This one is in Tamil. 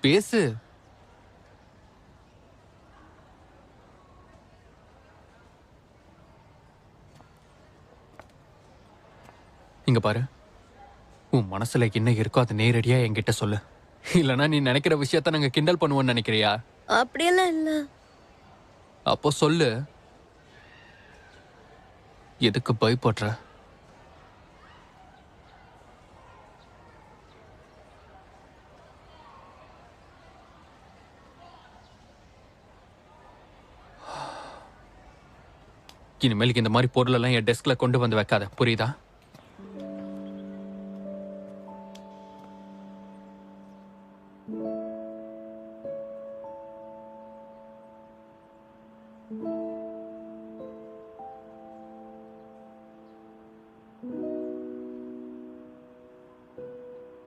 பேசு. இங்க பாரு, உன் மனசுல என்ன இருக்கோ அதை நேரடியா என்கிட்ட சொல்லு. இல்லனா நீ நினைக்கிற விஷயத்த நாங்க கிண்டல் பண்ணுவோம்னு நினைக்கிறியா? அப்படியெல்லாம் இல்ல. அப்போ சொல்லு. எதுக்கு பயப்படுற? இனிமேலுக்கு இந்த மாதிரி பொருள் எல்லாம் என் டெஸ்க்ல கொண்டு வந்து வைக்காத, புரியுதா?